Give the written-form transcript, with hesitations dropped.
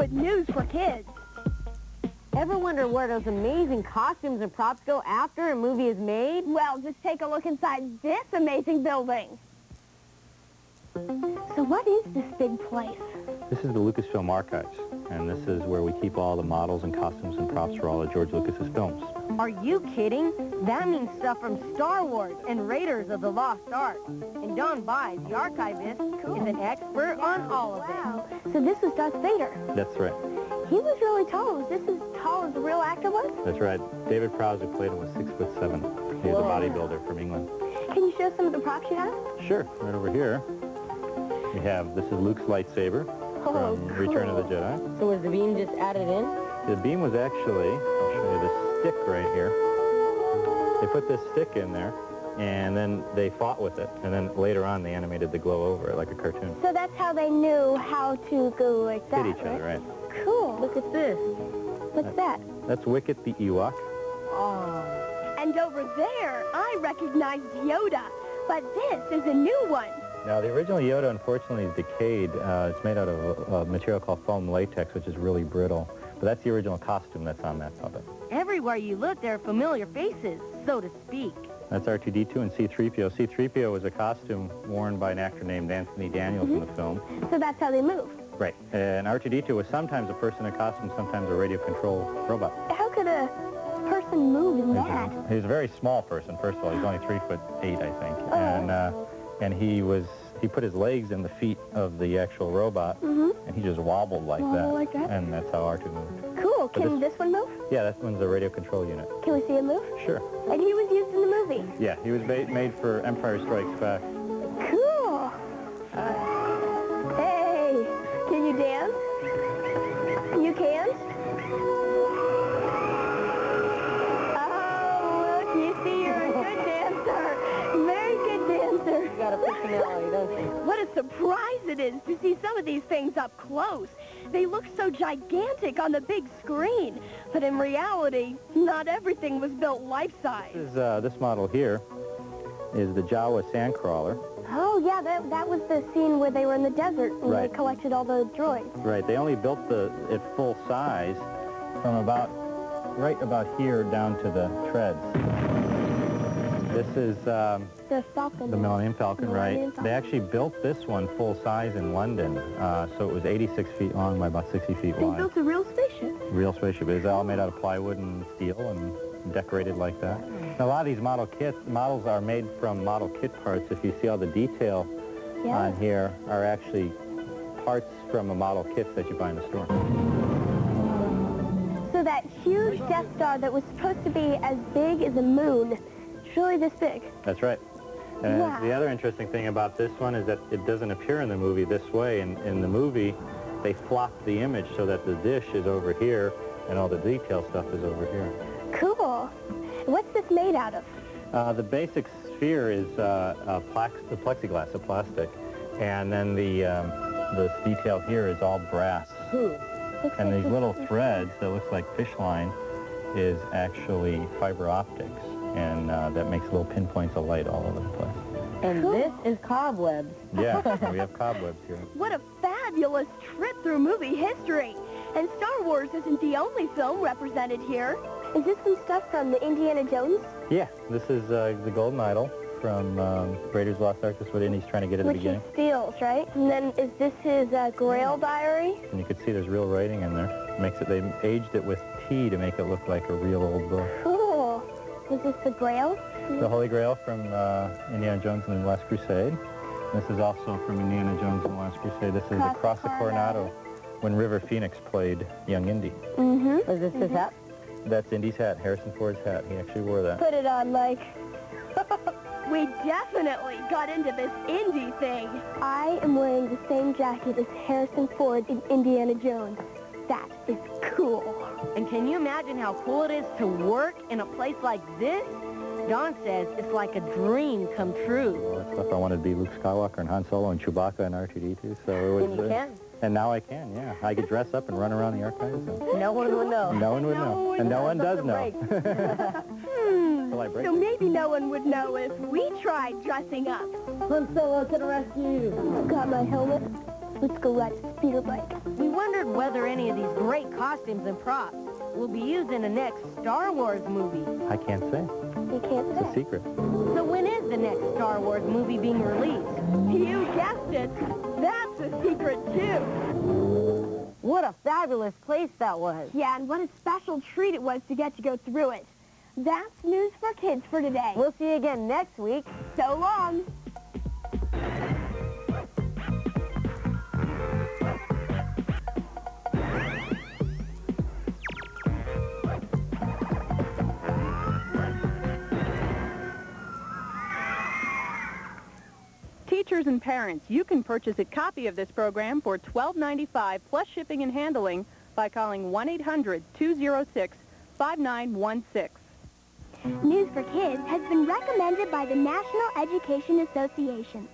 with news for kids. Ever wonder where those amazing costumes and props go after a movie is made? Well, just take a look inside this amazing building. So what is this big place? This is the Lucasfilm archives, and this is where we keep all the models and costumes and props for all of George Lucas's films. Are you kidding? That means stuff from Star Wars and Raiders of the Lost Ark. And Don Byes, the archivist, is an expert on all of it. So this was Darth Vader. That's right. He was really tall. Was this as tall as the real actor was? That's right. David Prowse, who played him, was 6'7". He was a bodybuilder from England. Can you show some of the props you have? Sure. Right over here, we have, this is Luke's lightsaber from Return of the Jedi. So was the beam just added in? The beam was actually, I'll show you this stick right here. They put this stick in there, and then they fought with it, and then later on they animated the glow over it like a cartoon. So that's how they knew how to go like that, Hit each other, right? Cool. Look at this. What's that? That's Wicket the Ewok. Oh. And over there, I recognized Yoda, but this is a new one. Now, the original Yoda, unfortunately, is decayed. It's made out of a material called foam latex, which is really brittle. But that's the original costume that's on that puppet. Everywhere you look, there are familiar faces, so to speak. That's R2-D2 and C-3PO. C-3PO was a costume worn by an actor named Anthony Daniels in the film. So that's how they move. Right. And R2-D2 was sometimes a person in costume, sometimes a radio control robot. How could a person move in that? He was a very small person, first of all. He was only 3'8", I think. Oh. And he put his legs in the feet of the actual robot, and he just wobbled like that. And that's how R2 moved. Cool. Can this one move? Yeah, that one's a radio control unit. Can we see him move? Sure. And he was used in the movie? Yeah, he was made for Empire Strikes Back. Cool. Hey, can you dance? You can't? Oh, look, you see you're a good dancer. Very good dancer. You got a personality, don't you? What a surprise it is to see some of these things up close. They look so gigantic on the big screen, but in reality, not everything was built life-size. This model here is the Jawa sandcrawler. Oh, yeah, that was the scene where they were in the desert and they collected all the droids. Right, they only built it full size from right about here down to the treads. This is the Falcon. the Millennium Falcon, Millennium right? Falcon. They actually built this one full size in London, so it was 86 feet long by about 60 feet They wide. built a real spaceship. Real spaceship. It's all made out of plywood and steel and decorated like that. Now, a lot of these models are made from model kit parts. If you see all the detail on here are actually parts from a model kit that you buy in the store. So that huge Death Star that was supposed to be as big as a moon, it's really this big. That's right. And the other interesting thing about this one is that it doesn't appear in the movie this way. In the movie, they flopped the image so that the dish is over here and all the detail stuff is over here. Cool. What's this made out of? The basic sphere is the plexiglass, a plastic, and then the detail here is all brass. And these little threads that looks like fish line is actually fiber optics, and that makes little pinpoints of light all over the place. And this is cobwebs. Yeah, we have cobwebs here. What a fabulous trip through movie history. And Star Wars isn't the only film represented here. Is this some stuff from the Indiana Jones? Yeah, this is the Golden Idol from Raiders of the Lost Ark. This is what Indy's trying to get at the beginning. Which he steals, right? And then is this his Grail diary? And you can see there's real writing in there. They aged it with tea to make it look like a real old book. Cool. Was this the Grail? The Holy Grail from Indiana Jones and the Last Crusade. This is also from Indiana Jones and the Last Crusade. This is the Cross of Coronado when River Phoenix played young Indy. Was this his hat? That's Indy's hat, Harrison Ford's hat. He actually wore that. Put it on, Mike. We definitely got into this Indy thing. I am wearing the same jacket as Harrison Ford in Indiana Jones. That is cool. And can you imagine how cool it is to work in a place like this? Don says it's like a dream come true. Well, that's stuff I wanted to be Luke Skywalker and Han Solo and Chewbacca and R2-D2. So it was. And you can. And now I can, yeah. I could dress up and run around the archives. And no one would know. No one would know. And no one does know. So maybe no one would know if we tried dressing up. Han Solo to the rescue. Got my helmet. Let's go ride a speeder bike. We wondered whether any of these great costumes and props will be used in the next Star Wars movie. I can't say. You can't It's a say. secret. So when is the next Star Wars movie being released? You guessed it. That's a secret, too. What a fabulous place that was. Yeah, and what a special treat it was to get to go through it. That's News for Kids for today. We'll see you again next week. So long. Teachers and parents, you can purchase a copy of this program for $12.95 plus shipping and handling by calling 1-800-206-5916. News for Kids has been recommended by the National Education Association.